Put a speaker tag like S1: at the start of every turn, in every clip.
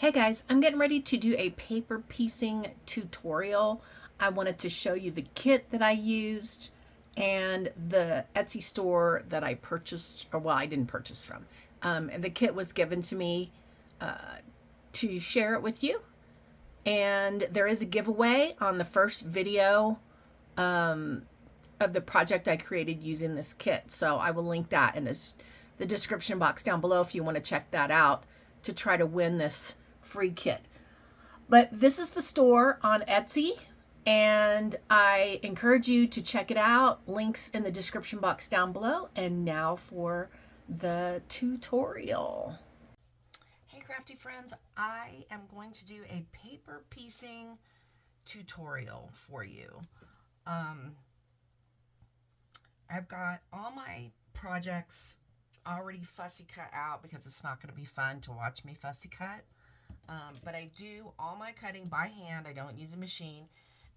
S1: Hey guys, I'm getting ready to do a paper piecing tutorial. I wanted to show you the kit that I used and the Etsy store that I purchased, or well, I didn't purchase from. And the kit was given to me to share it with you. And there is a giveaway on the first video of the project I created using this kit. So I will link that in the description box down below if you want to check that out to try to win this free kit. But this is the store on Etsy, and I encourage you to check it out. Links in the description box down below. And now for the tutorial.
S2: Hey crafty friends, I am going to do a paper piecing tutorial for you. I've got all my projects already fussy cut out because it's not going to be fun to watch me fussy cut. But I do all my cutting by hand. I don't use a machine.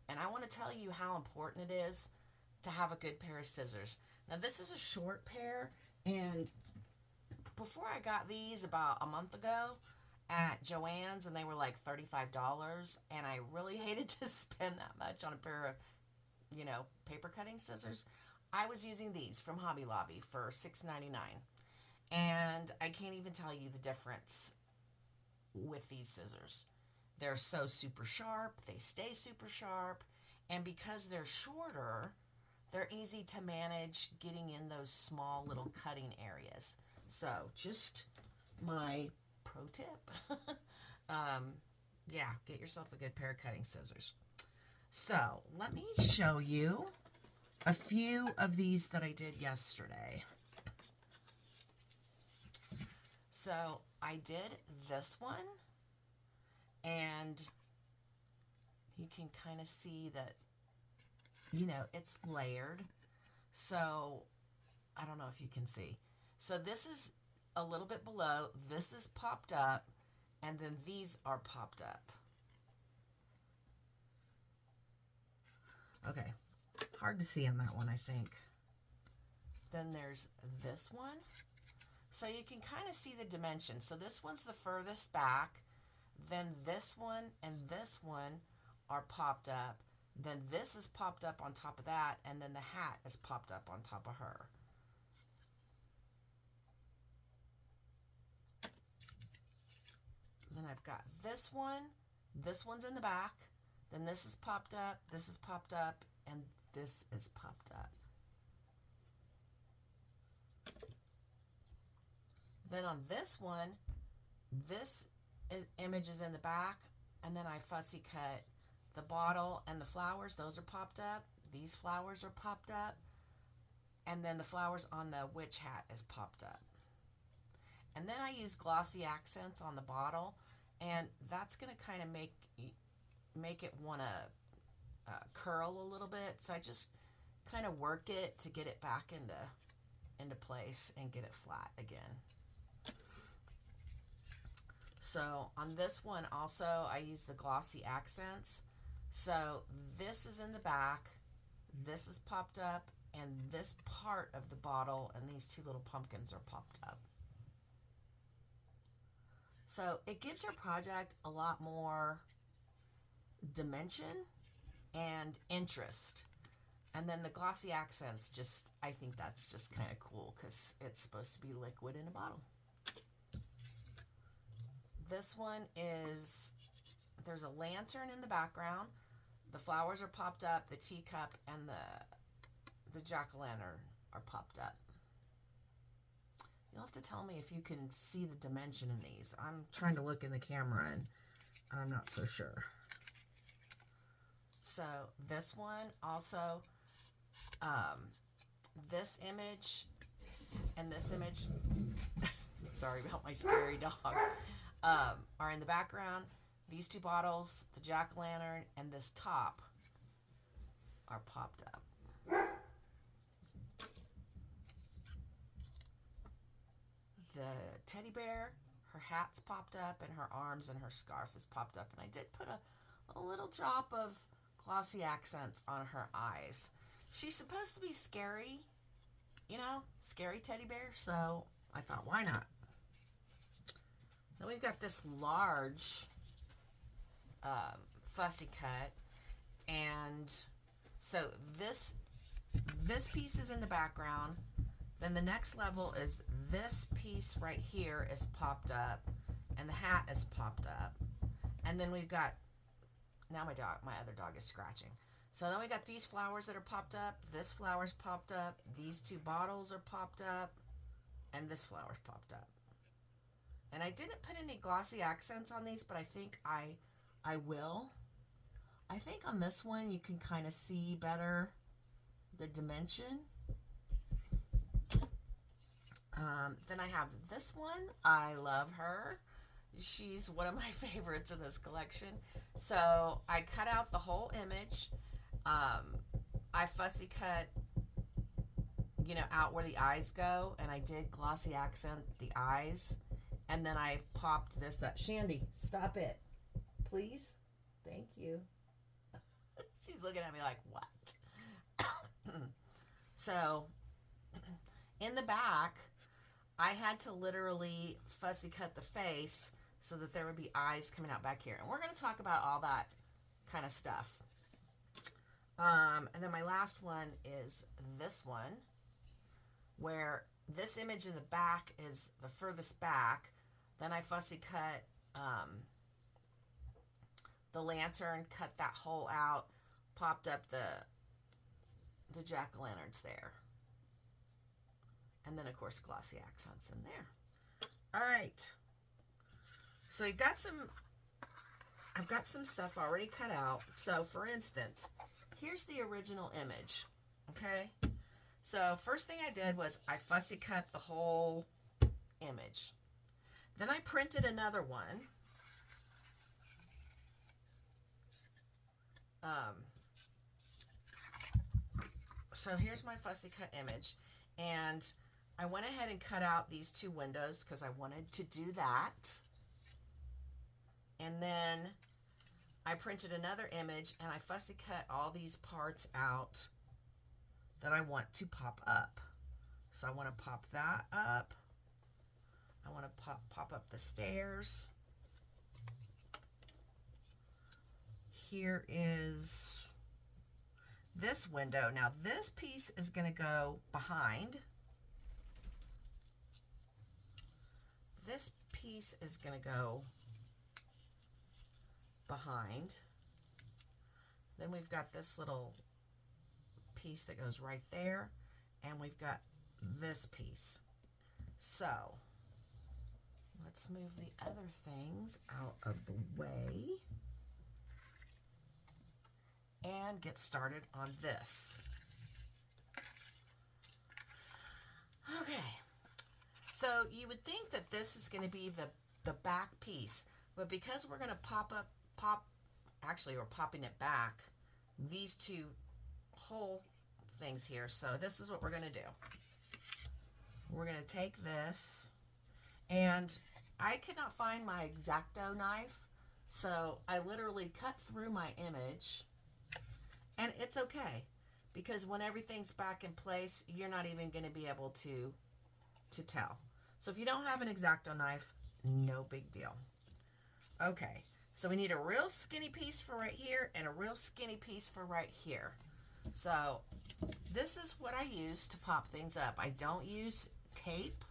S2: And I want to tell you how important it is to have a good pair of scissors. Now this is a short pair, and before I got these about a month ago at Joann's, and they were like $35, and I really hated to spend that much on a pair of, paper cutting scissors. I was using these from Hobby Lobby for $6.99, and I can't even tell you the difference with these scissors. They're so super sharp, they stay super sharp, and because they're shorter, they're easy to manage getting in those small little cutting areas. So just my pro tip. Yeah, get yourself a good pair of cutting scissors. So let me show you a few of these that I did yesterday. So I did this one, and you can kind of see that, it's layered. So I don't know if you can see. So this is a little bit below, this is popped up, and then these are popped up. Okay, hard to see on that one, I think. Then there's this one. So you can kind of see the dimension. So this one's the furthest back, then this one and this one are popped up, then this is popped up on top of that, and then the hat is popped up on top of her. Then I've got this one's in the back, then this is popped up, and this is popped up. Then on this one, this image is in the back, and then I fussy cut the bottle and the flowers. Those are popped up. These flowers are popped up. And then the flowers on the witch hat is popped up. And then I use glossy accents on the bottle, and that's going to kind of make it want to curl a little bit. So I just kind of work it to get it back into place and get it flat again. So on this one also, I use the glossy accents. So this is in the back, this is popped up, and this part of the bottle and these two little pumpkins are popped up. So it gives your project a lot more dimension and interest. And then the glossy accents, I think that's just kind of cool because it's supposed to be liquid in a bottle. This one is, there's a lantern in the background. The flowers are popped up, the teacup and the jack-o'-lantern are popped up. You'll have to tell me if you can see the dimension in these. I'm trying to look in the camera and I'm not so sure. So this one also, this image and this image, sorry about my scary dog, are in the background. These two bottles, the jack-o'-lantern, and this top are popped up. The teddy bear, her hat's popped up, and her arms and her scarf is popped up. And I did put a little drop of glossy accent on her eyes. She's supposed to be scary, scary teddy bear, so I thought, why not? Then we've got this large fussy cut, and so this piece is in the background. Then the next level is this piece right here is popped up, and the hat is popped up. And then we've got, now my other dog is scratching. So then we got these flowers that are popped up, this flower's popped up, these two bottles are popped up, and this flower's popped up. And I didn't put any glossy accents on these, but I think I will. I think on this one you can kind of see better the dimension. Then I have this one. I love her. She's one of my favorites in this collection. So I cut out the whole image. I fussy cut, out where the eyes go, and I did glossy accent the eyes, and then I popped this up. Shandy, stop it, please. Thank you. She's looking at me like, what? So in the back, I had to literally fussy cut the face so that there would be eyes coming out back here. And we're going to talk about all that kind of stuff. And then my last one is this one, where this image in the back is the furthest back. Then I fussy cut the lantern, cut that hole out, popped up the jack-o'-lanterns there. And then, of course, glossy accents in there. All right. So I've got some stuff already cut out. So, for instance, here's the original image. Okay? So, first thing I did was I fussy cut the whole image. Then I printed another one. So here's my fussy cut image. And I went ahead and cut out these two windows because I wanted to do that. And then I printed another image and I fussy cut all these parts out that I want to pop up. So I want to pop that up. I want to pop up the stairs. Here is this window. Now this piece is going to go behind. This piece is going to go behind. Then we've got this little piece that goes right there. And we've got this piece. So let's move the other things out of the way and get started on this. Okay, so you would think that this is going to be the back piece, but because we're going to actually we're popping it back, these two whole things here. So this is what we're going to do. We're going to take this, and I could not find my X-Acto knife, so I literally cut through my image. And it's okay, because when everything's back in place, you're not even going to be able to tell. So if you don't have an X-Acto knife, no big deal. Okay, so we need a real skinny piece for right here and a real skinny piece for right here. So this is what I use to pop things up. I don't use tape.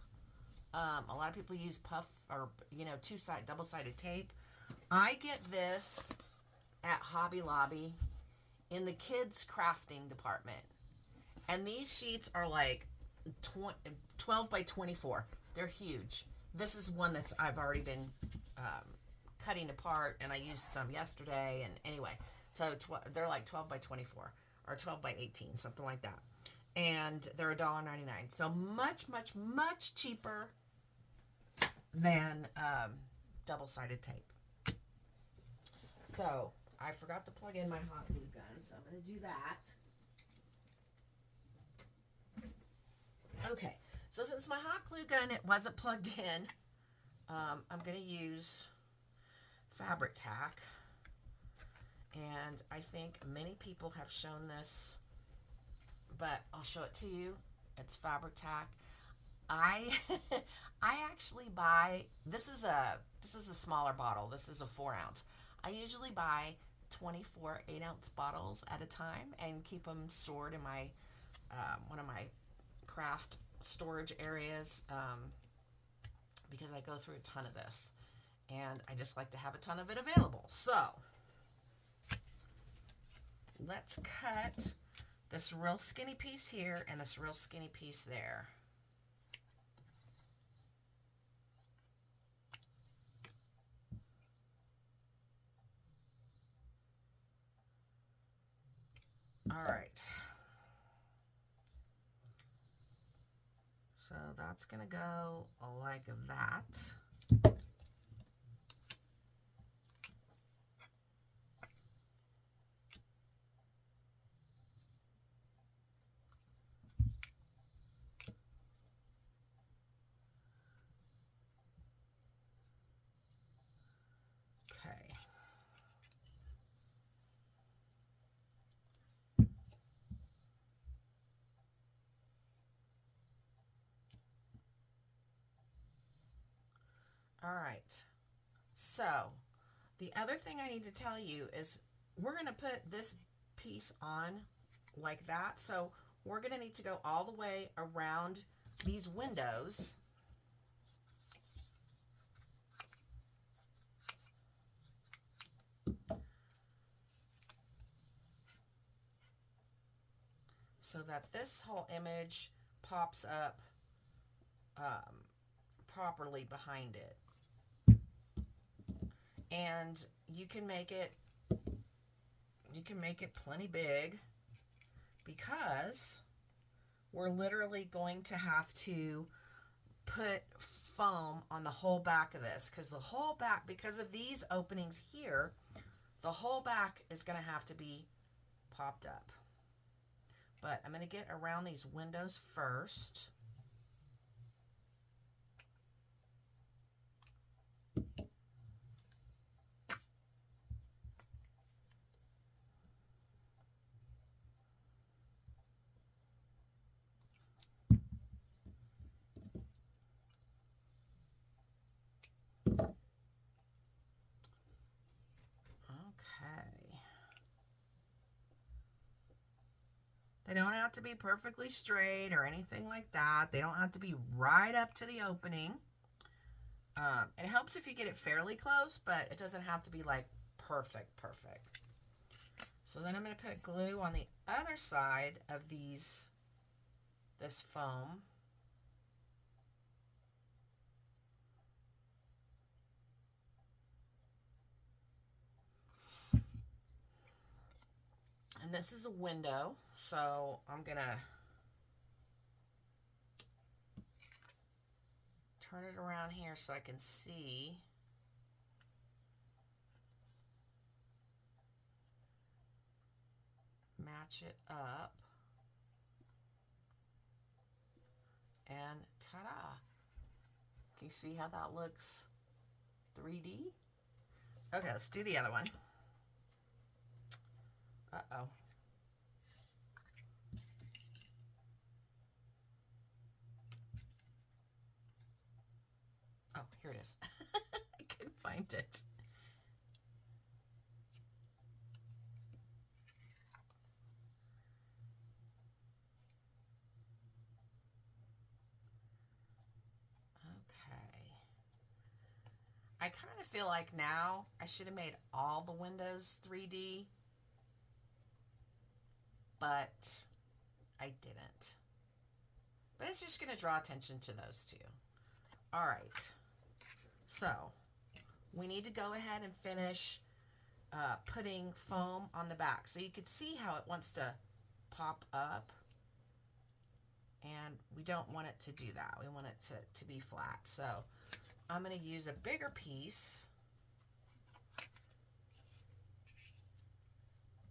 S2: A lot of people use puff or, double-sided tape. I get this at Hobby Lobby in the kids crafting department, and these sheets are like 12 by 24. They're huge. This is one that's I've already been cutting apart, and I used some yesterday. And anyway, so they're like 12 by 24 or 12 by 18, something like that, and they're $1.99. So much, much, much cheaper than double-sided tape. So I forgot to plug in my hot glue gun, so I'm going to do that. Okay, so since my hot glue gun, it wasn't plugged in, I'm going to use fabric tack. And I think many people have shown this, but I'll show it to you. It's fabric tack. I I actually buy, this is a smaller bottle. This is a 4 ounce. I usually buy 24 8-ounce bottles at a time and keep them stored in my one of my craft storage areas, because I go through a ton of this and I just like to have a ton of it available. So let's cut this real skinny piece here and this real skinny piece there. All right. So that's going to go like that. Okay. All right. So the other thing I need to tell you is we're going to put this piece on like that. So we're going to need to go all the way around these windows. So that this whole image pops up properly behind it. And you can make it plenty big, because we're literally going to have to put foam on the whole back of this, because the whole back, because of these openings here, the whole back is going to have to be popped up. But I'm going to get around these windows first. Okay. They don't have to be perfectly straight or anything like that. They don't have to be right up to the opening. It helps if you get it fairly close, but it doesn't have to be like perfect. So then I'm going to put glue on the other side of this foam. And this is a window, so I'm going to turn it around here so I can see. Match it up. And ta-da! Can you see how that looks 3D? Okay, let's do the other one. Uh-oh. Oh, here it is. I couldn't find it. Okay. I kind of feel like now I should have made all the windows 3D, but I didn't. But it's just going to draw attention to those two. All right. So we need to go ahead and finish putting foam on the back. So you can see how it wants to pop up. And we don't want it to do that. We want it to be flat. So I'm going to use a bigger piece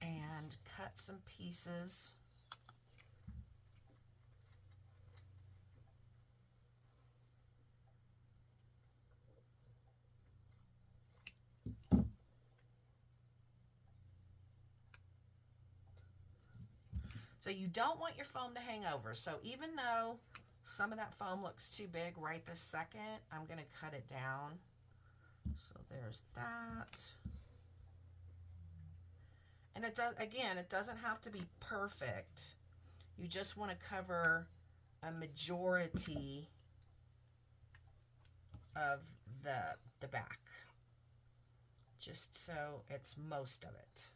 S2: and cut some pieces. So you don't want your foam to hang over. So even though some of that foam looks too big right this second. I'm going to cut it down. So there's that. And it does, again, it doesn't have to be perfect. You just want to cover a majority of the back, just so it's most of it.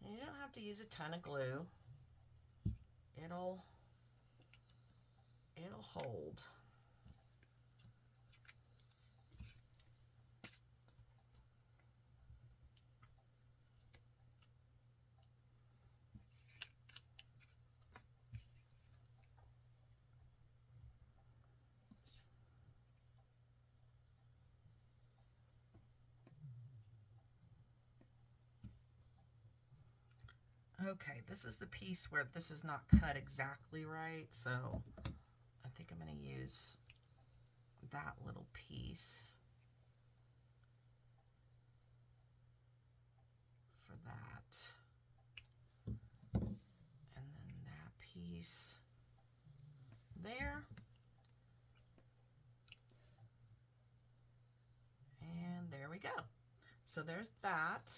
S2: And you don't have to use a ton of glue. It'll hold. Okay, this is the piece where this is not cut exactly right, so I think I'm going to use that little piece for that. And then that piece there. And there we go. So there's that.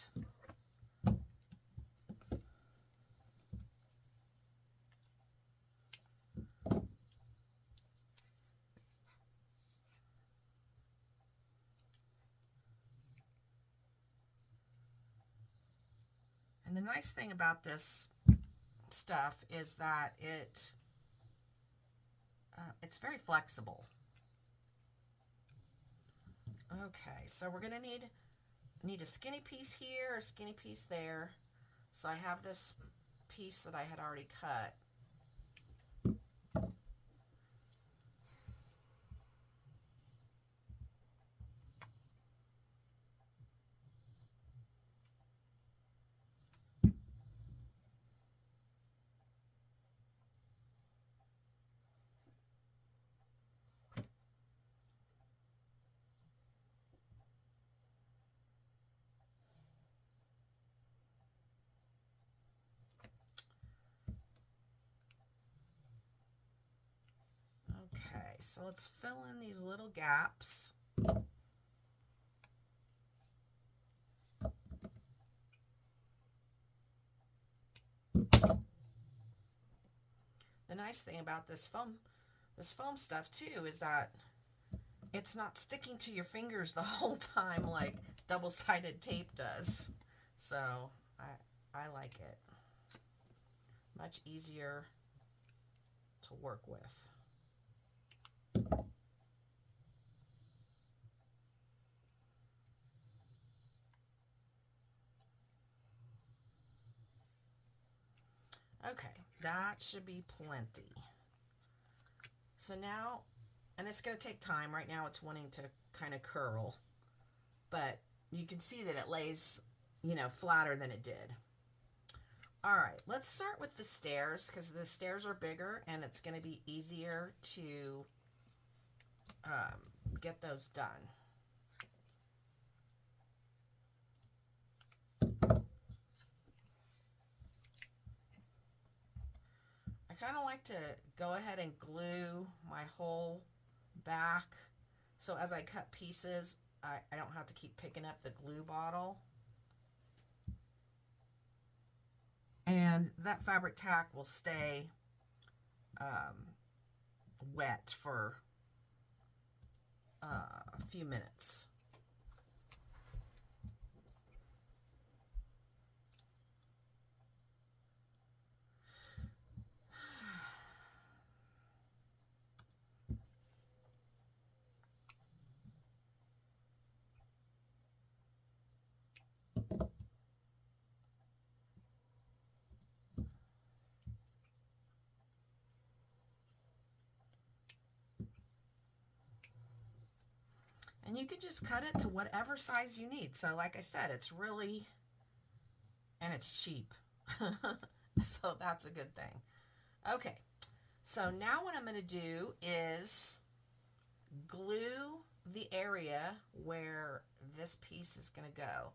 S2: And the nice thing about this stuff is that it's very flexible. Okay, so we're gonna need a skinny piece here, a skinny piece there. So I have this piece that I had already cut. Okay, so let's fill in these little gaps. The nice thing about this foam stuff too is that it's not sticking to your fingers the whole time like double-sided tape does. So I like it. Much easier to work with. Okay, that should be plenty. So now, and it's going to take time. Right now it's wanting to kind of curl, but you can see that it lays, flatter than it did. All right, let's start with the stairs because the stairs are bigger and it's going to be easier to get those done. I kind of like to go ahead and glue my whole back so as I cut pieces I don't have to keep picking up the glue bottle. And that fabric tack will stay wet for a few minutes. And you can just cut it to whatever size you need. So like I said, it's really, and it's cheap. So that's a good thing. Okay, so now what I'm going to do is area where this piece is going to go.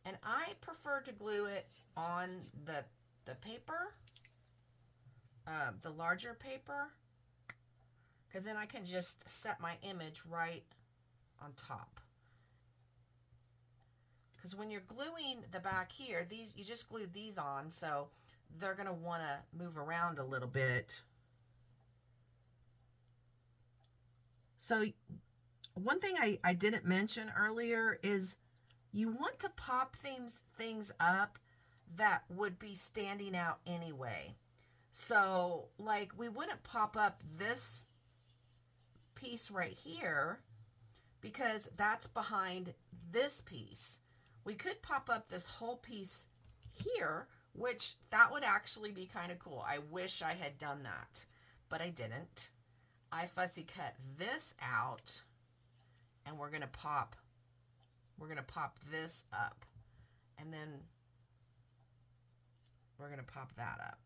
S2: And I prefer to glue it on the paper, the larger paper, because then I can just set my image right on top. Because when you're gluing the back here, these, you just glue these on, so they're going to want to move around a little bit. So one thing I didn't mention earlier is you want to pop things up that would be standing out anyway. So like we wouldn't pop up this piece right here because that's behind this piece. We could pop up this whole piece here, which that would actually be kind of cool. I wish I had done that, but I didn't. I fussy cut this out, and we're gonna pop this up, and then we're gonna pop that up.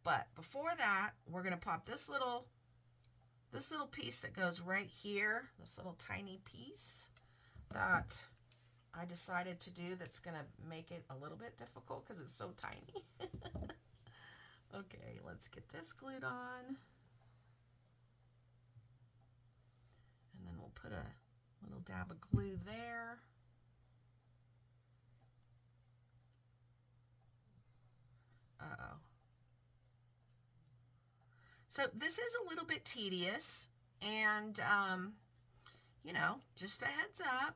S2: But before that, we're gonna pop this little piece that goes right here, this little tiny piece that I decided to do that's gonna make it a little bit difficult because it's so tiny. Okay, let's get this glued on. And then we'll put a little dab of glue there. Uh-oh. So this is a little bit tedious, and you know, just a heads up,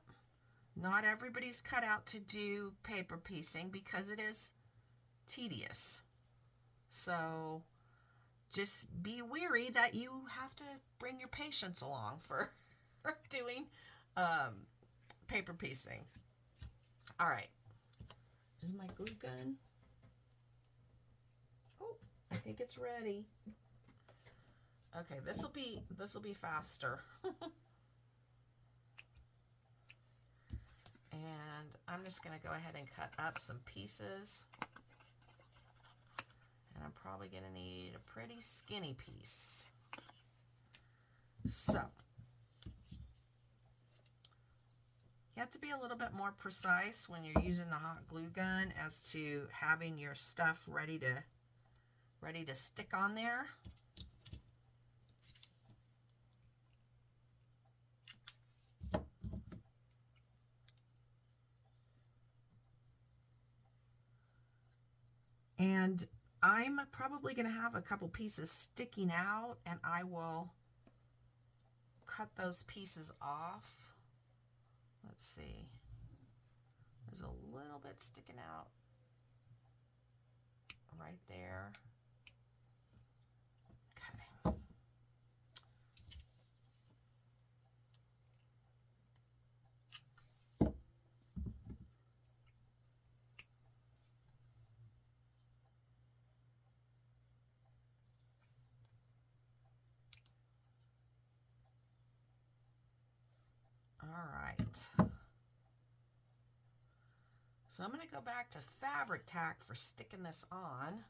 S2: not everybody's cut out to do paper piecing because it is tedious. So just be wary that you have to bring your patience along for doing paper piecing. All right, is my glue gun? Oh, I think it's ready. Okay, this will be faster. And I'm just going to go ahead and cut up some pieces. And I'm probably going to need a pretty skinny piece. So, you have to be a little bit more precise when you're using the hot glue gun as to having your stuff ready to stick on there. And I'm probably going to have a couple pieces sticking out, and I will cut those pieces off. Let's see. There's a little bit sticking out right there. Okay. All right. So I'm going to go back to fabric tack for sticking this on.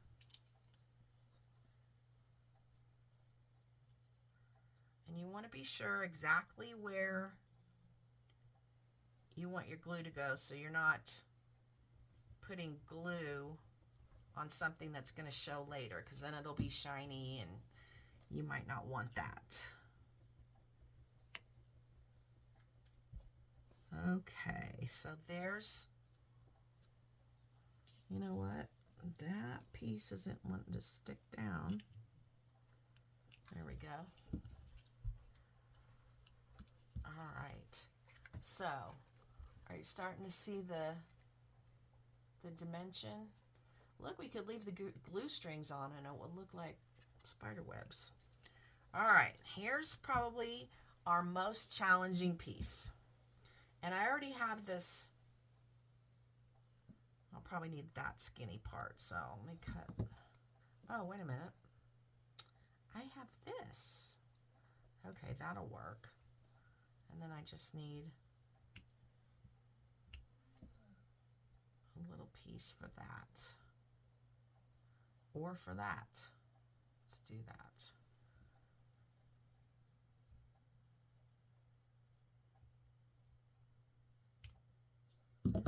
S2: And you want to be sure exactly where you want your glue to go, so you're not putting glue on something that's going to show later, because then it'll be shiny and you might not want that. Okay, so there's, you know what? That piece isn't wanting to stick down. There we go. All right. So, are you starting to see the dimension? Look, we could leave the glue strings on and it would look like spider webs. All right, here's probably our most challenging piece. And I already have this. I'll probably need that skinny part, so let me cut. Oh, wait a minute. I have this. Okay, that'll work. And then I just need a little piece for that. Or for that. Let's do that. Okay.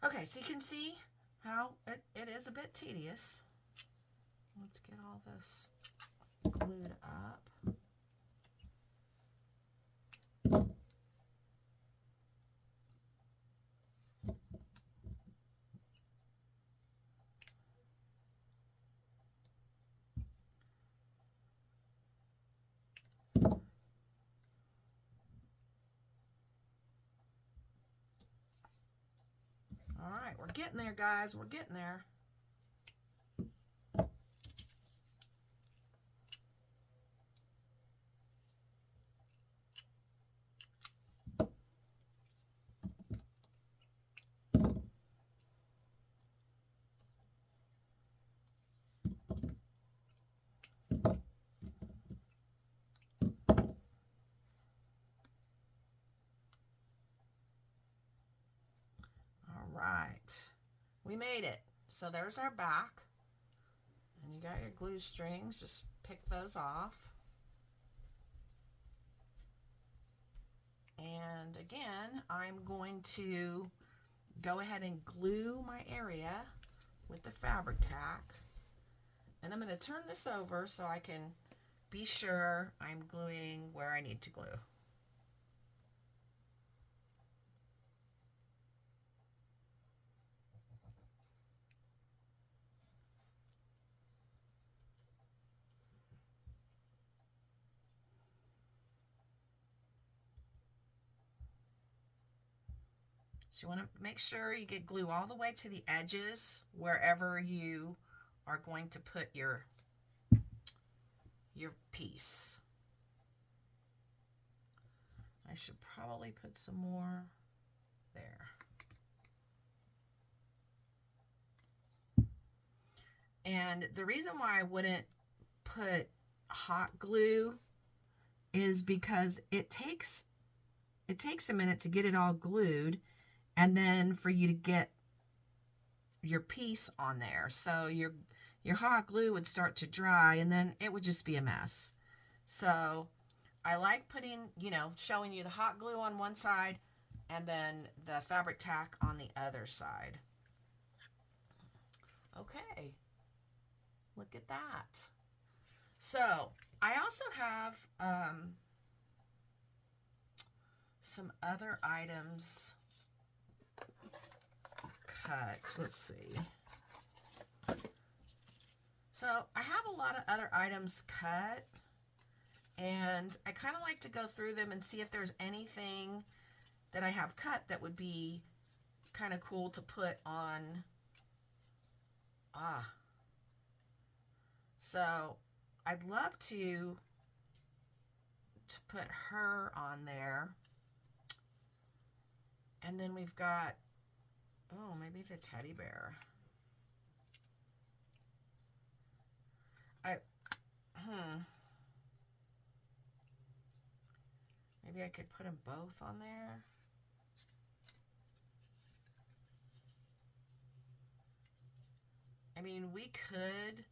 S2: Okay, so you can see how it is a bit tedious. Let's get all this glued up. All right, we're getting there, guys. We're getting there. All right, we made it. So there's our back. And you got your glue strings. Just pick those off. And again, I'm going to go ahead and glue my area with the fabric tack. And I'm going to turn this over so I can be sure I'm gluing where I need to glue. So you want to make sure you get glue all the way to the edges wherever you are going to put your piece. I should probably put some more there. And the reason why I wouldn't put hot glue is because it takes a minute to get it all glued, and then for you to get your piece on there. So your hot glue would start to dry, and then it would just be a mess. So I like putting, showing you the hot glue on one side and then the fabric tack on the other side. Okay, look at that. So I also have some other items cut. Let's see. So I have a lot of other items cut, and I kind of like to go through them and see if there's anything that I have cut that would be kind of cool to put on. So I'd love to put her on there. And then we've got, maybe the teddy bear. Maybe I could put them both on there. I mean, we could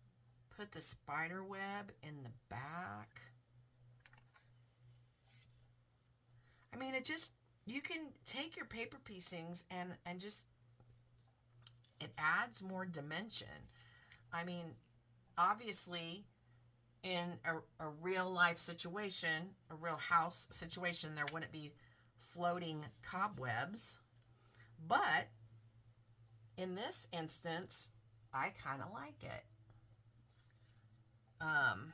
S2: put the spider web in the back. I mean, you can take your paper piecings and just, it adds more dimension. I mean, obviously, in a real life situation, a real house situation, there wouldn't be floating cobwebs. But in this instance, I kind of like it. Um,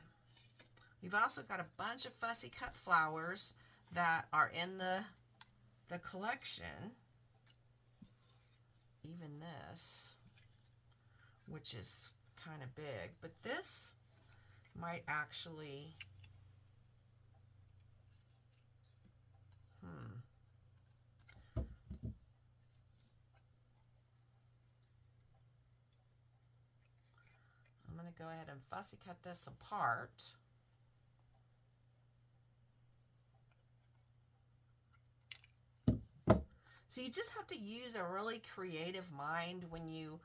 S2: we've also got a bunch of fussy cut flowers that are in the collection. Even this, which is kind of big, but this might actually, I'm going to go ahead and fussy cut this apart. So you just have to use a really creative mind when you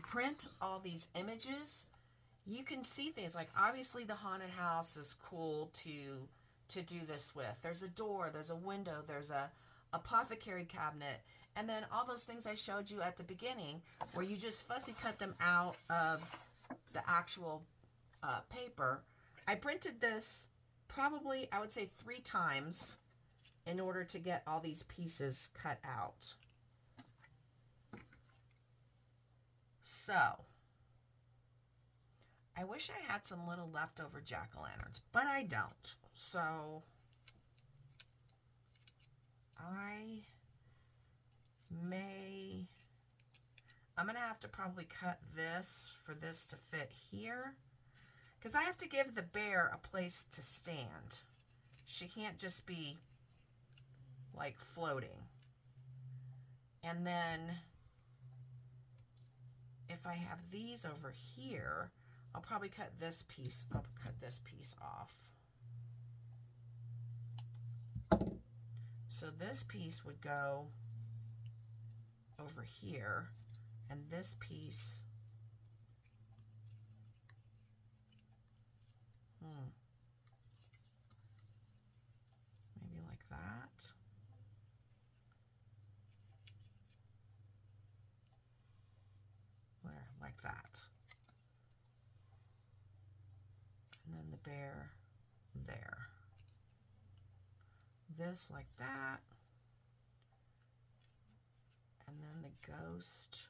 S2: print all these images. You can see things like, obviously the haunted house is cool to do this with. There's a door, there's a window, there's a apothecary cabinet, and then all those things I showed you at the beginning where you just fussy cut them out of the actual paper. I printed this probably, I would say, 3 times in order to get all these pieces cut out. So, I wish I had some little leftover jack-o'-lanterns, but I don't. So, I'm going to have to probably cut this for this to fit here, because I have to give the bear a place to stand. She can't just be like floating. And then if I have these over here, I'll probably cut this piece. I'll cut this piece off. So this piece would go over here, and this piece, maybe like that. Where? Like that. And then the bear there. This like that. And then the ghost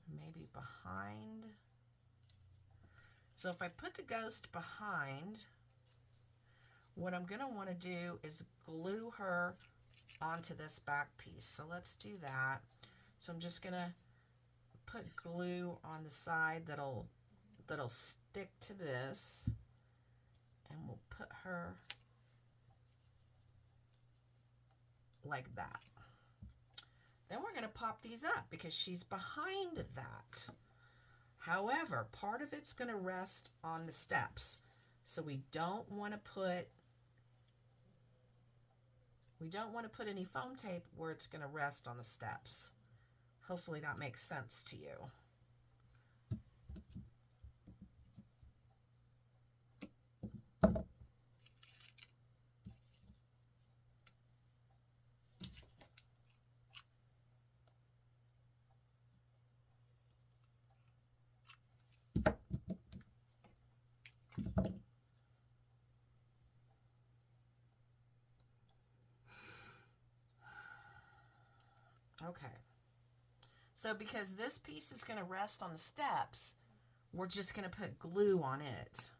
S2: maybe behind. So if I put the ghost behind, what I'm going to want to do is glue her onto this back piece. So let's do that. So I'm just going to put glue on the side that'll stick to this, and we'll put her like that. Then we're going to pop these up because she's behind that. However, part of it's going to rest on the steps. So we don't want to put any foam tape where it's going to rest on the steps. Hopefully that makes sense to you. Okay. So because this piece is going to rest on the steps, we're just going to put glue on it.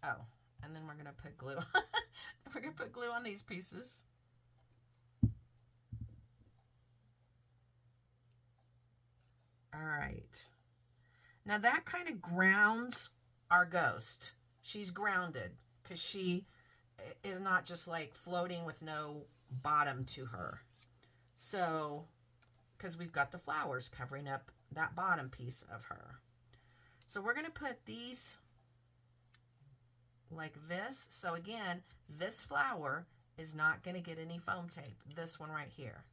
S2: Oh, and then we're going to put glue. We're going to put glue on these pieces. All right. Now that kind of grounds our ghost. She's grounded because she is not just like floating with no bottom to her. So, because we've got the flowers covering up that bottom piece of her. So we're going to put these like this. So again, this flower is not going to get any foam tape. This one right here.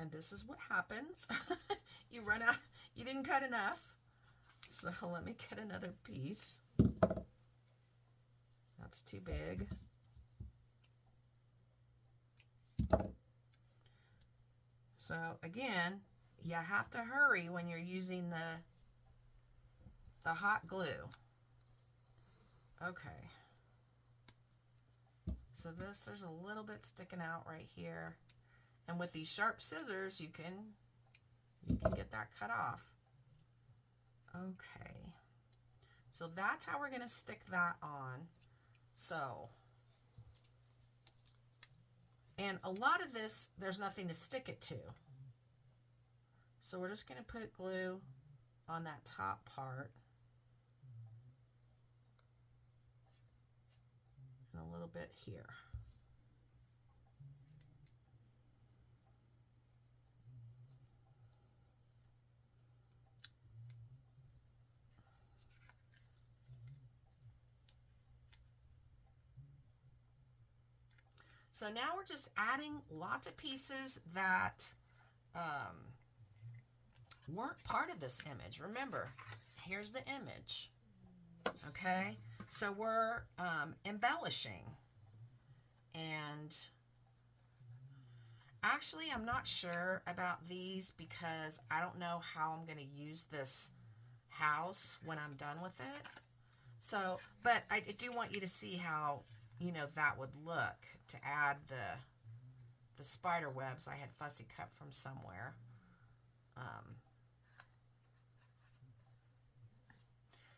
S2: And this is what happens. You run out, you didn't cut enough. So let me cut another piece. That's too big. So again, you have to hurry when you're using the hot glue. Okay. So there's a little bit sticking out right here. And with these sharp scissors, you can get that cut off. Okay. So that's how we're going to stick that on. So, and a lot of this, there's nothing to stick it to. So we're just going to put glue on that top part. And a little bit here. So now we're just adding lots of pieces that weren't part of this image. Remember, here's the image. Okay, so we're embellishing. And actually, I'm not sure about these because I don't know how I'm going to use this house when I'm done with it. So, but I do want you to see how, you know, that would look to add the spider webs I had fussy cut from somewhere.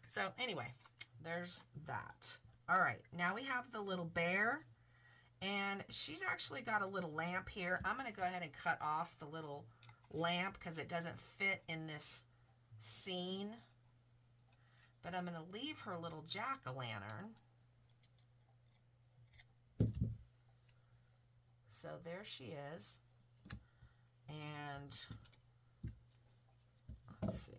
S2: So anyway, there's that. All right, now we have the little bear, and she's actually got a little lamp here. I'm going to go ahead and cut off the little lamp because it doesn't fit in this scene. But I'm going to leave her little jack-o'-lantern. So there she is. And let's see.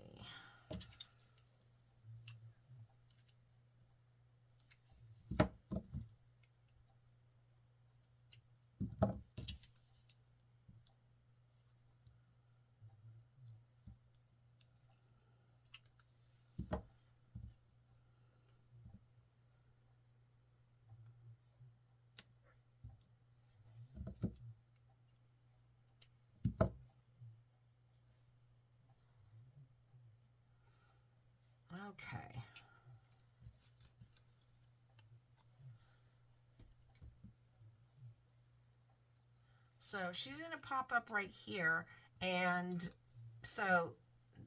S2: Okay. So she's going to pop up right here, and so,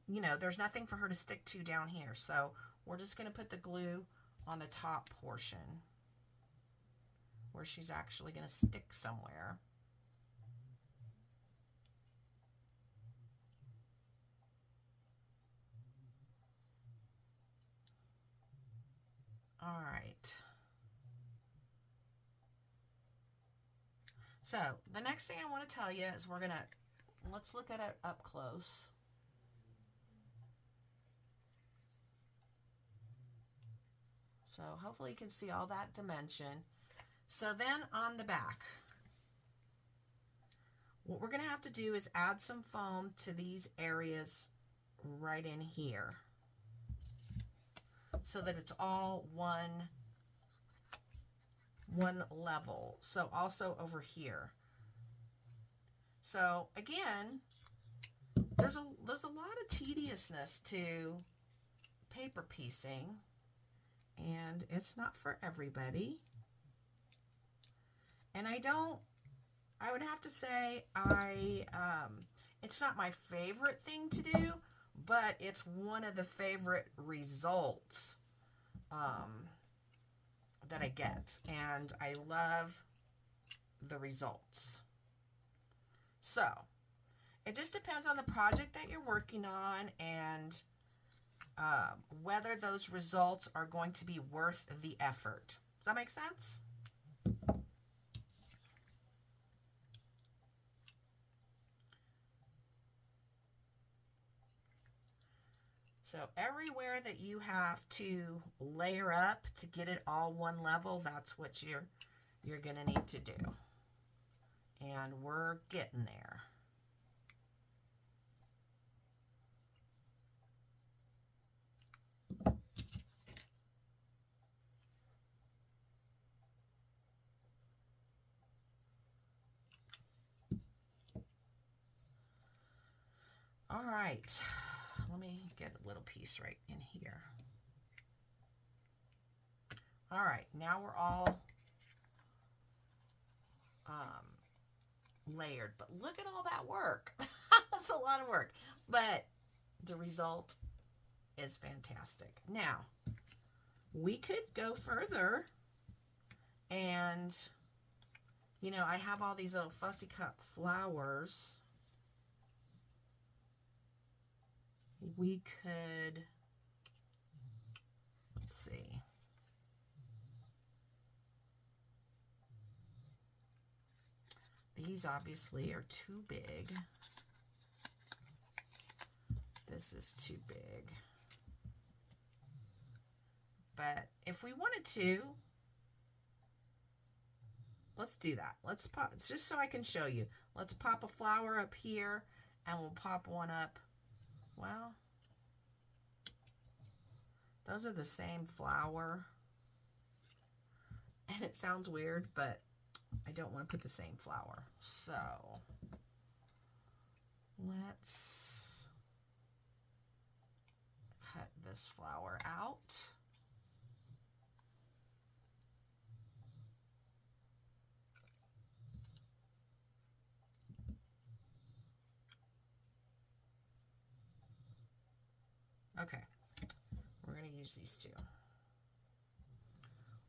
S2: you know, there's nothing for her to stick to down here. So we're just going to put the glue on the top portion where she's actually going to stick somewhere. All right. So the next thing I want to tell you is let's look at it up close. So hopefully you can see all that dimension. So then on the back, what we're going to have to do is add some foam to these areas right in here so that it's all one level. So also over here. So again, there's a lot of tediousness to paper piecing, and it's not for everybody. And I would have to say it's not my favorite thing to do, but it's one of the favorite results that I get, and I love the results. So it just depends on the project that you're working on and whether those results are going to be worth the effort. Does that make sense? So everywhere that you have to layer up to get it all one level, that's what you're going to need to do. And we're getting there. All right, let me get a little piece right in here. All right, now we're all layered, but look at all that work. That's a lot of work, but the result is fantastic. Now, we could go further and, you know, I have all these little fussy cut flowers. We could, let's see. These obviously are too big. This is too big. But if we wanted to, let's do that. Let's pop, just so I can show you. Let's pop a flower up here and we'll pop one up. Well, those are the same flower. And it sounds weird, but I don't want to put the same flower. So let's cut this flower out. Okay, we're going to use these two.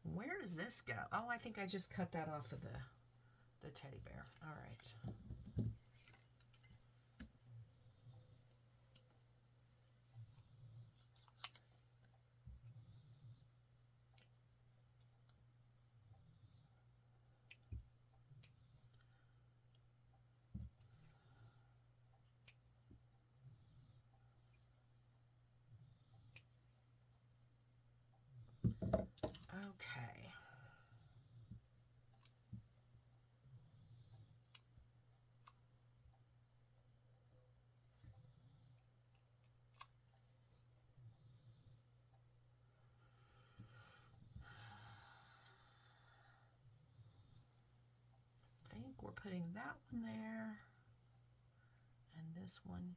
S2: Where does this go? Oh, I think I just cut that off of the teddy bear. All right. Okay. I think we're putting that one there and this one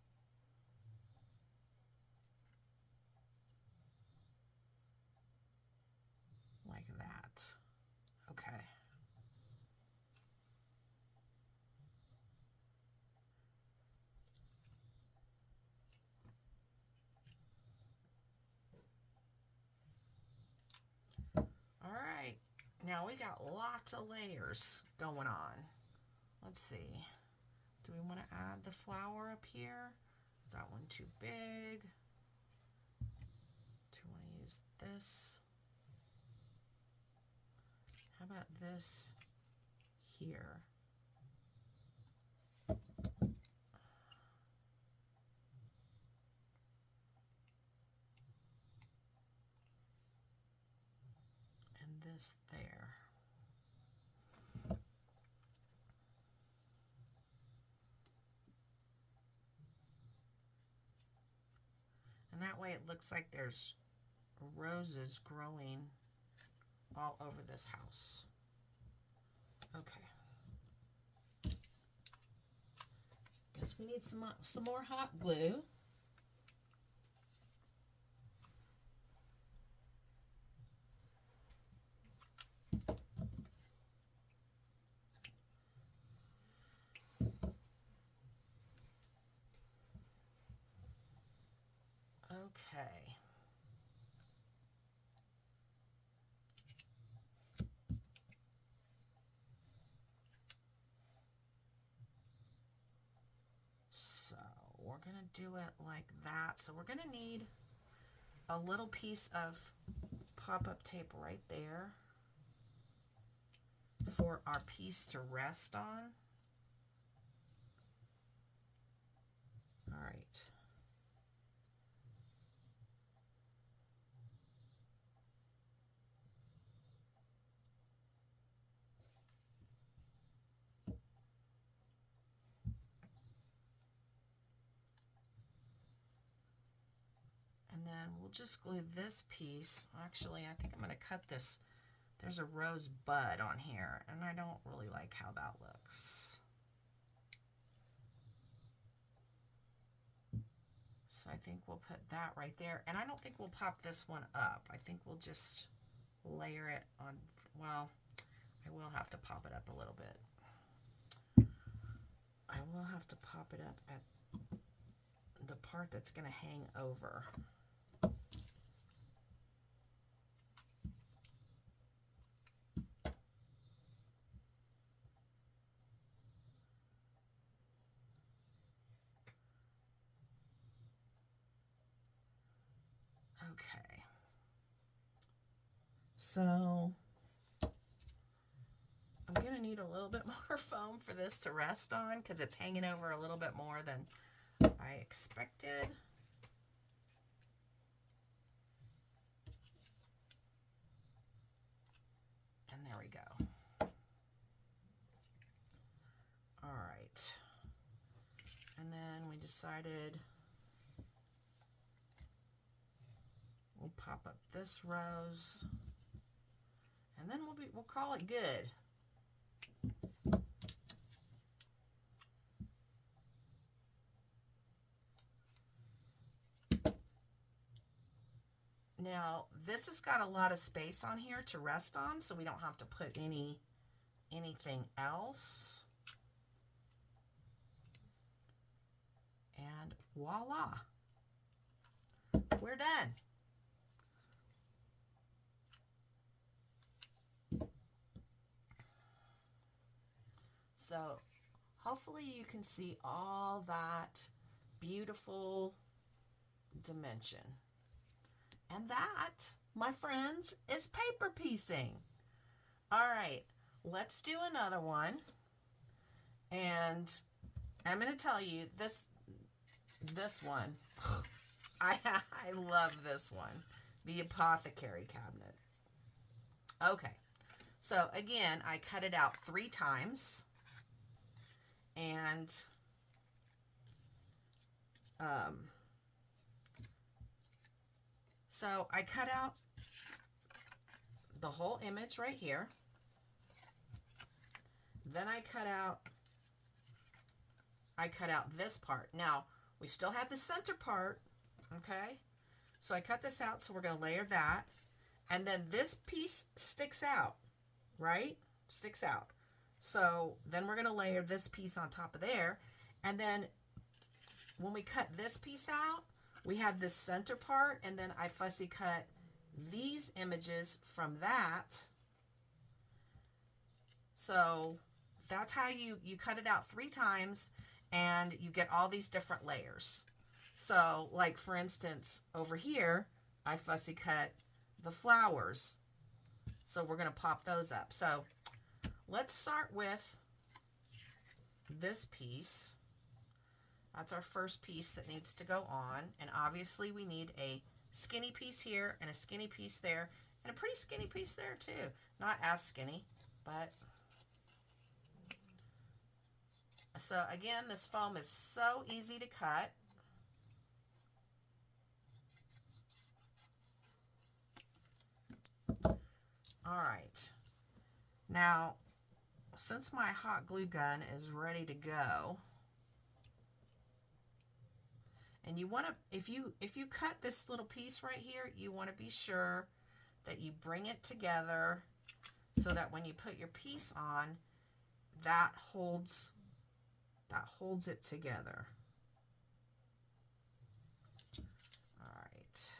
S2: like that. Okay. All right. Now we got lots of layers going on. Let's see. Do we want to add the flower up here? Is that one too big? Do we want to use this? How about this here? And this there. And that way it looks like there's roses growing all over this house. Okay. Guess we need some more hot glue. Okay. So we're going to do it like that. So we're going to need a little piece of pop-up tape right there for our piece to rest on. All right. And then we'll just glue this piece. Actually, I think I'm going to cut this. There's a rose bud on here, and I don't really like how that looks. So I think we'll put that right there. And I don't think we'll pop this one up. I think we'll just layer it on, well, I will have to pop it up a little bit. I will have to pop it up at the part that's going to hang over. Okay. So I'm going to need a little bit more foam for this to rest on because it's hanging over a little bit more than I expected. And there we go. All right. And then we decided we'll pop up this rose. And then we'll call it good. Now, this has got a lot of space on here to rest on, so we don't have to put anything else. And voila, we're done. So hopefully you can see all that beautiful dimension. And that, my friends, is paper piecing. All right, let's do another one. And I'm going to tell you this one, I love this one, the apothecary cabinet. Okay, so again, I cut it out 3 times. And so I cut out the whole image right here. Then I cut out this part. Now, we still have the center part, okay? So I cut this out, so we're going to layer that. And then this piece sticks out, right? Sticks out. So then we're going to layer this piece on top of there. And then when we cut this piece out, we have this center part, and then I fussy cut these images from that. So that's how you cut it out 3 times, and you get all these different layers. So like for instance, over here, I fussy cut the flowers. So we're going to pop those up. So let's start with this piece. That's our first piece that needs to go on. And obviously we need a skinny piece here and a skinny piece there and a pretty skinny piece there too. Not as skinny, but. So again, this foam is so easy to cut. All right. Now, since my hot glue gun is ready to go, and you want to, if you cut this little piece right here, you want to be sure that you bring it together so that when you put your piece on, that holds it together. All right.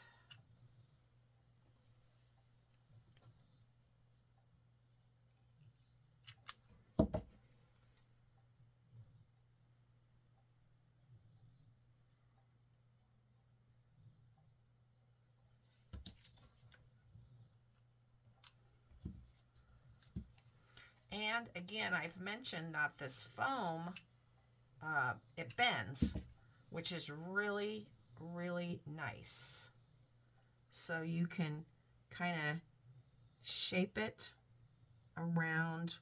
S2: And again, I've mentioned that this foam, it bends, which is really, really nice. So you can kind of shape it around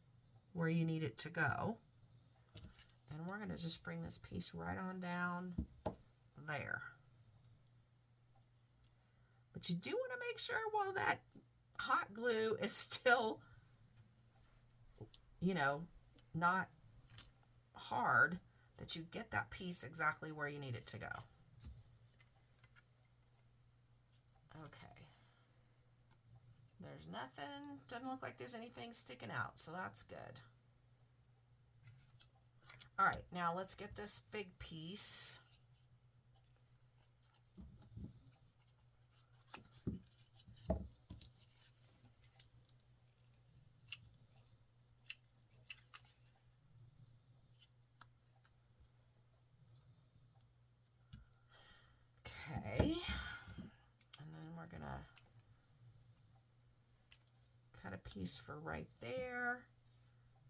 S2: where you need it to go. And we're going to just bring this piece right on down there. But you do want to make sure while that hot glue is still, you know, not hard, that you get that piece exactly where you need it to go. Okay. There's nothing, doesn't look like there's anything sticking out, so that's good. All right, now let's get this big piece. Okay, and then we're gonna cut a piece for right there.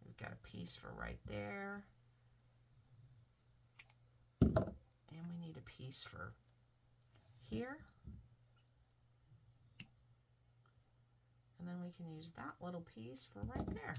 S2: We've got a piece for right there. And we need a piece for here. And then we can use that little piece for right there.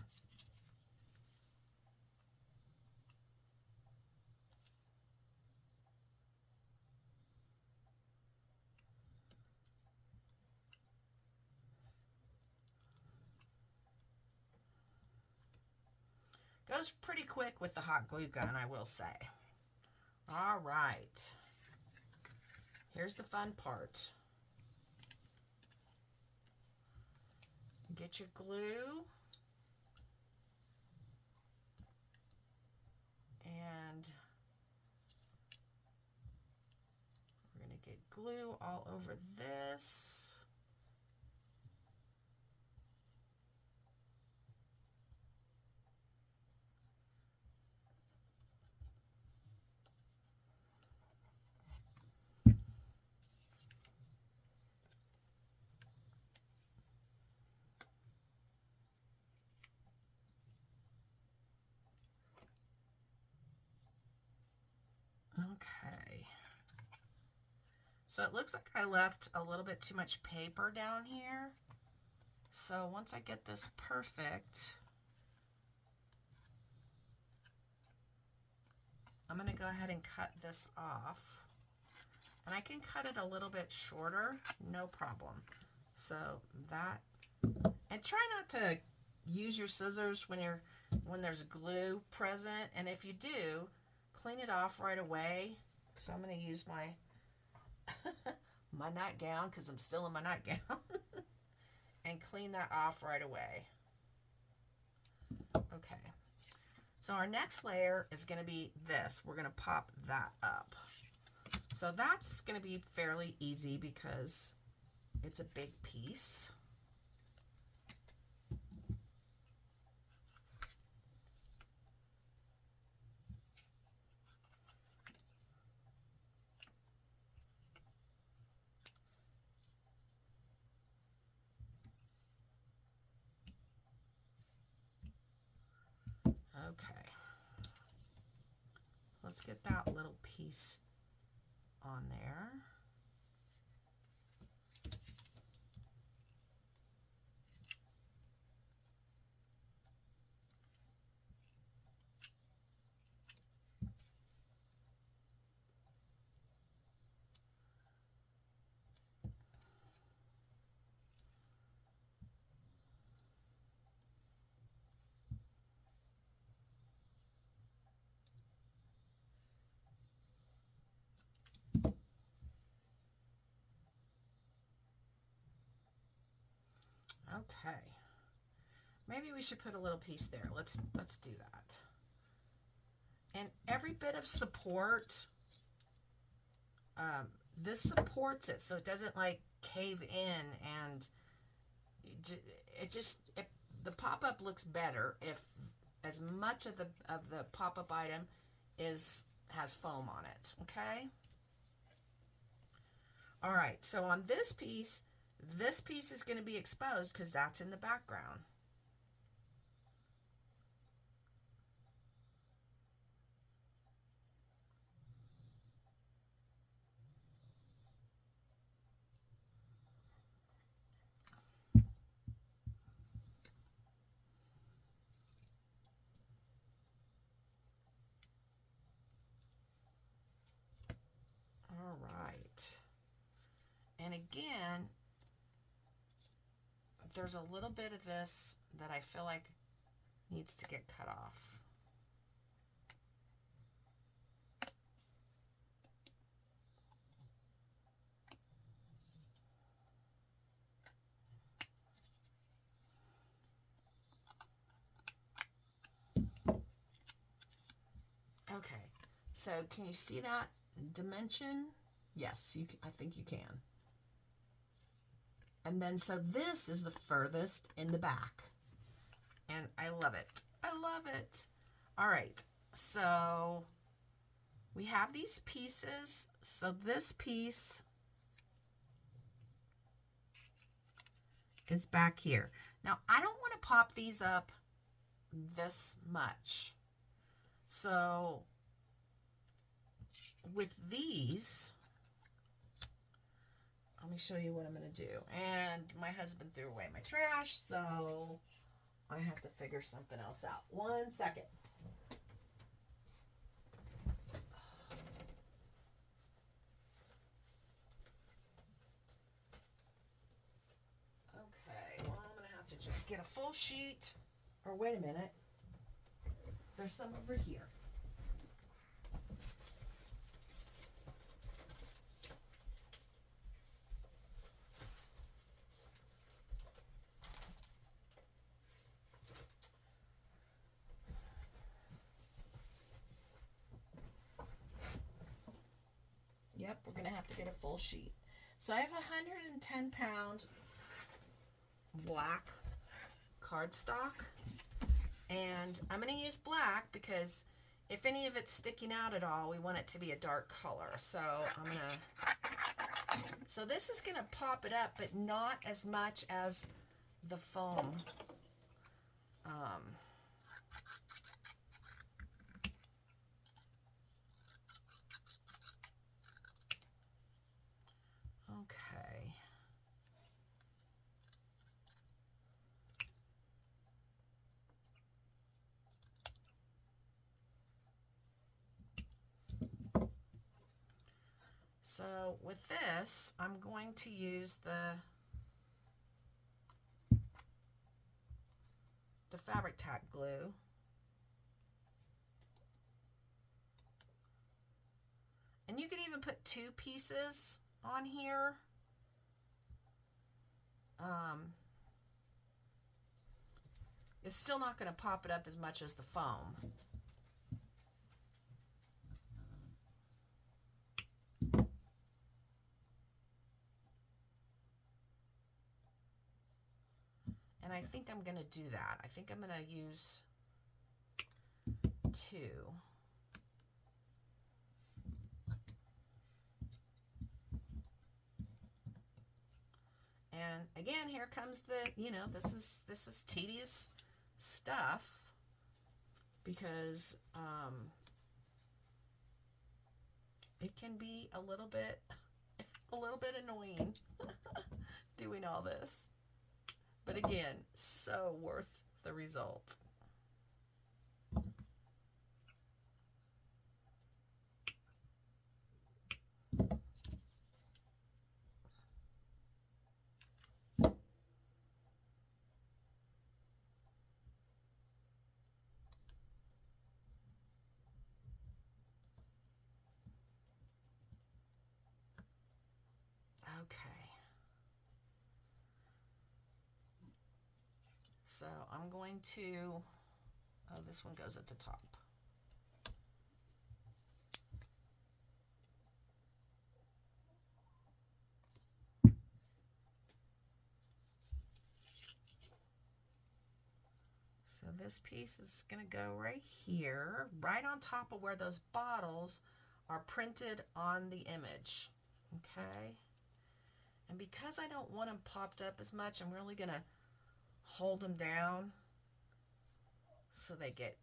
S2: Goes pretty quick with the hot glue gun, I will say. All right. Here's the fun part. Get your glue. And we're going to get glue all over this. Okay. So it looks like I left a little bit too much paper down here. So once I get this perfect, I'm going to go ahead and cut this off. And I can cut it a little bit shorter, no problem. So that, and try not to use your scissors when there's glue present. And if you do, clean it off right away. So I'm going to use my my nightgown, because I'm still in my nightgown, and clean that off right away. Okay. So our next layer is going to be this. We're going to pop that up. So that's going to be fairly easy because it's a big piece. Okay. Let's get that little piece on there. Okay. Maybe we should put a little piece there. Let's do that. And every bit of support, this supports it, so it doesn't like cave in, and the pop-up looks better if as much of the pop-up item has foam on it. Okay. All right. So on this piece is going to be exposed because that's in the background. All right. And again, there's a little bit of this that I feel like needs to get cut off. Okay, so can you see that dimension? Yes, you. I think you can. And then, so this is the furthest in the back. And I love it. I love it. All right, so we have these pieces. So this piece is back here. Now, I don't want to pop these up this much. So with these, let me show you what I'm going to do. And my husband threw away my trash, so I have to figure something else out. 1 second. Okay, well, I'm going to have to just get a full sheet. Or wait a minute. There's some over here. Yep, we're going to have to get a full sheet. So I have 110-pound black cardstock. And I'm going to use black because if any of it's sticking out at all, we want it to be a dark color. So I'm going to... So this is going to pop it up, but not as much as the foam. Okay. So with this, I'm going to use the fabric tack glue. And you can even put 2 pieces on here. It's still not going to pop it up as much as the foam. And I think I'm going to do that. I think I'm going to use 2. And again, here comes the, this is tedious stuff because it can be a little bit annoying doing all this. But again, so worth the result. Okay. So I'm going to, this one goes at the top. So this piece is going to go right here, right on top of where those bottles are printed on the image. Okay. And because I don't want them popped up as much, I'm really going to hold them down so they get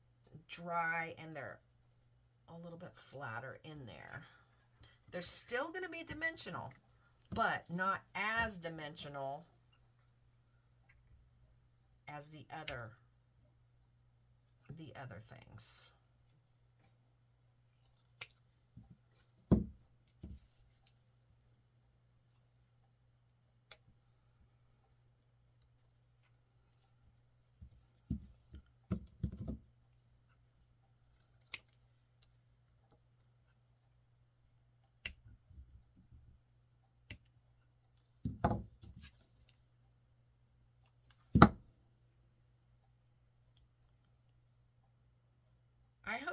S2: dry and they're a little bit flatter in there. They're still going to be dimensional, but not as dimensional as the other things.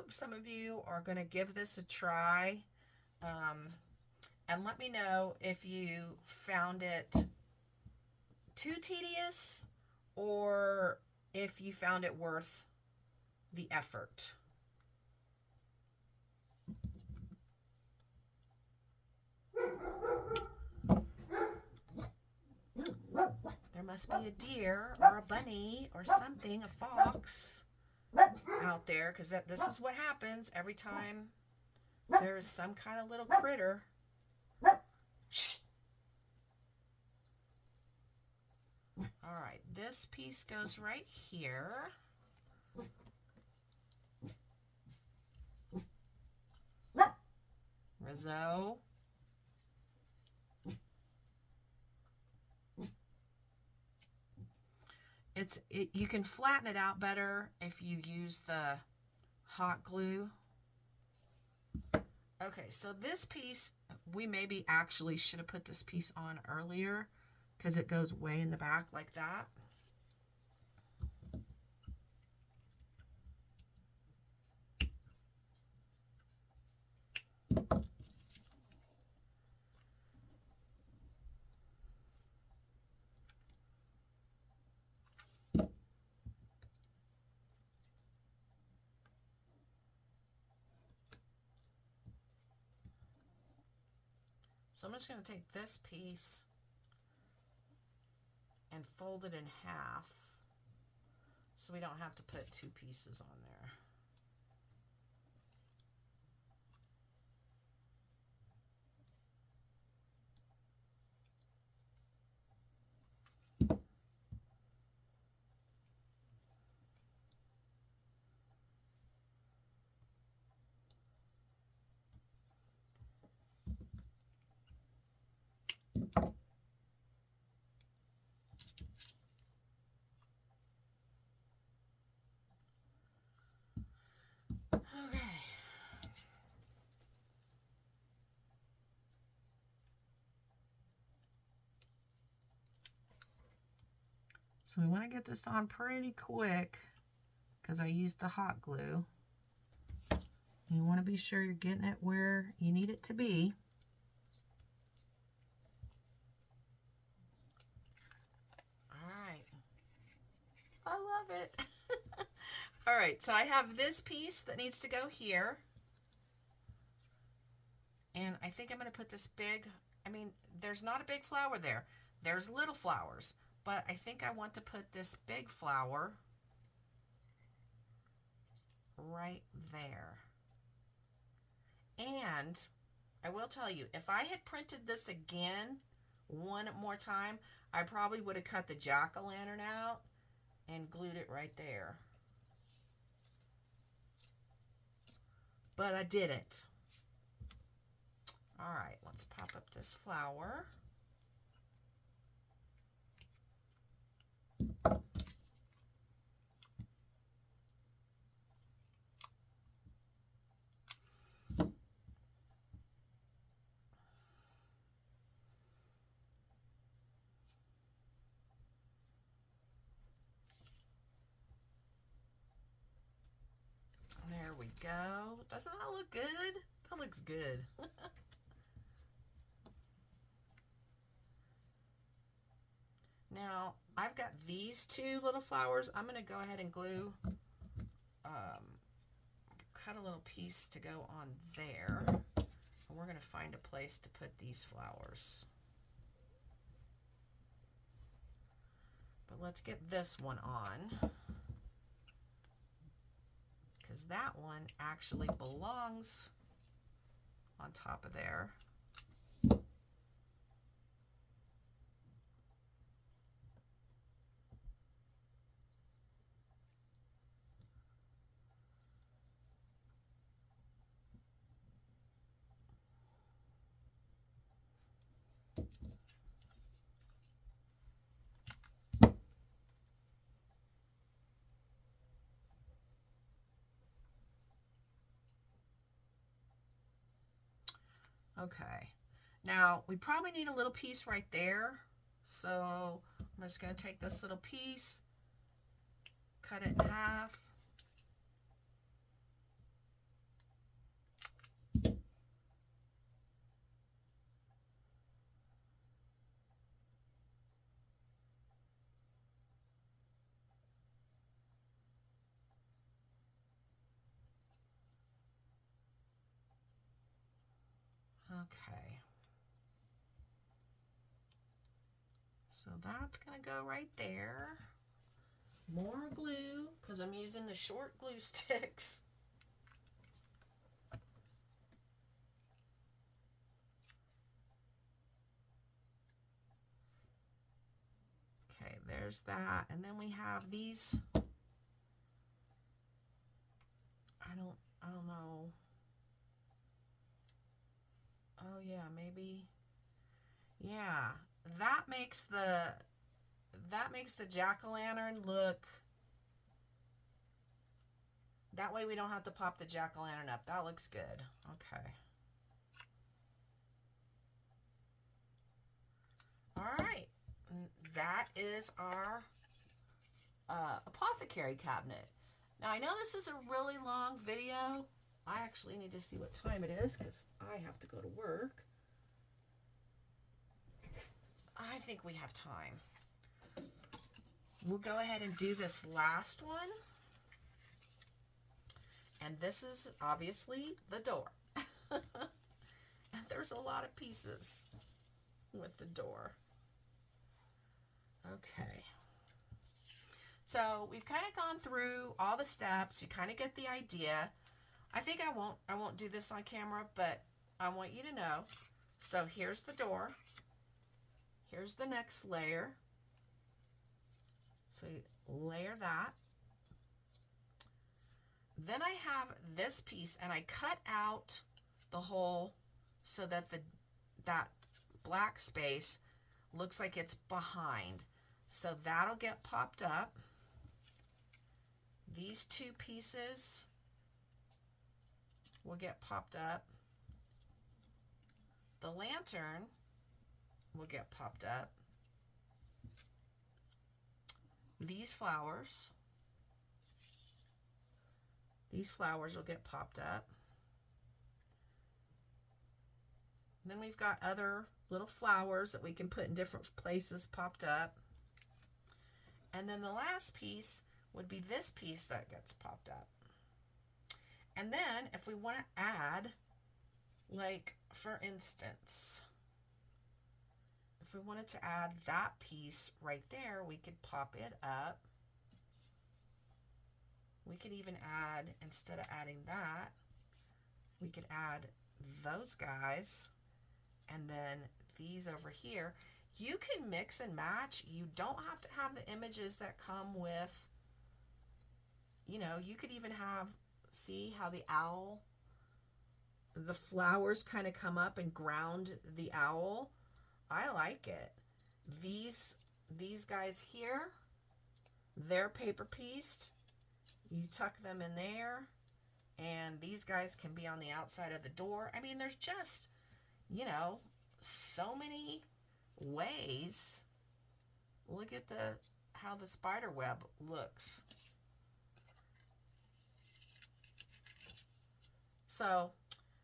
S2: hope some of you are going to give this a try. And let me know if you found it too tedious or if you found it worth the effort. There must be a deer or a bunny or something, a fox out there, because this is what happens every time there is some kind of little critter. Shh. All right, this piece goes right here. Rizzo. You can flatten it out better if you use the hot glue. Okay, so this piece, we maybe actually should have put this piece on earlier because it goes way in the back like that. So I'm just going to take this piece and fold it in half so we don't have to put two pieces on there. Okay. So we want to get this on pretty quick because I used the hot glue. You want to be sure you're getting it where you need it to be. All right. I love it. All right, so I have this piece that needs to go here. And I think I'm going to put this big, there's not a big flower there. There's little flowers, but I think I want to put this big flower right there. And I will tell you, if I had printed this again one more time, I probably would have cut the jack-o'-lantern out and glued it right there. But I didn't. All right, let's pop up this flower. There we go. Doesn't that look good? That looks good. Now, I've got these two little flowers. I'm going to go ahead and glue, cut a little piece to go on there. And we're going to find a place to put these flowers. But let's get this one on, because that one actually belongs on top of there. Okay, now we probably need a little piece right there. So I'm just going to take this little piece, cut it in half. Okay. So that's going to go right there. More glue, because I'm using the short glue sticks. Okay, there's that. And then we have these. I don't know. Oh yeah, maybe. Yeah, that makes the jack-o'-lantern look. That way we don't have to pop the jack-o'-lantern up. That looks good. Okay. All right. That is our apothecary cabinet. Now I know this is a really long video. I actually need to see what time it is because I have to go to work. I think we have time. We'll go ahead and do this last one. And this is obviously the door. And there's a lot of pieces with the door. Okay. So we've kind of gone through all the steps. You kind of get the idea. I think I won't do this on camera, but I want you to know. So here's the door. Here's the next layer. So you layer that. Then I have this piece, and I cut out the hole so that that black space looks like it's behind. So that'll get popped up. These two pieces will get popped up. The lantern will get popped up. These flowers will get popped up. Then we've got other little flowers that we can put in different places popped up. And then the last piece would be this piece that gets popped up. And then if we want to add, like for instance, if we wanted to add that piece right there, we could pop it up. We could even add, instead of adding that, we could add those guys and then these over here. You can mix and match. You don't have to have the images that come with, you know, you could even have, see how the owl, the flowers kind of come up and ground the owl. I like it. These guys here, they're paper pieced. You tuck them in there, and these guys can be on the outside of the door. I mean, there's just, you know, so many ways. Look at how the spider web looks. So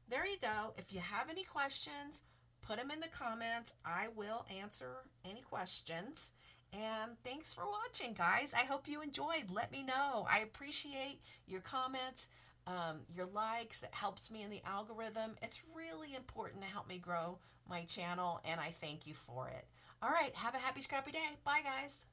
S2: there you go. If you have any questions, put them in the comments. I will answer any questions. And thanks for watching, guys. I hope you enjoyed. Let me know. I appreciate your comments, your likes. It helps me in the algorithm. It's really important to help me grow my channel, and I thank you for it. All right, have a happy, scrappy day. Bye, guys.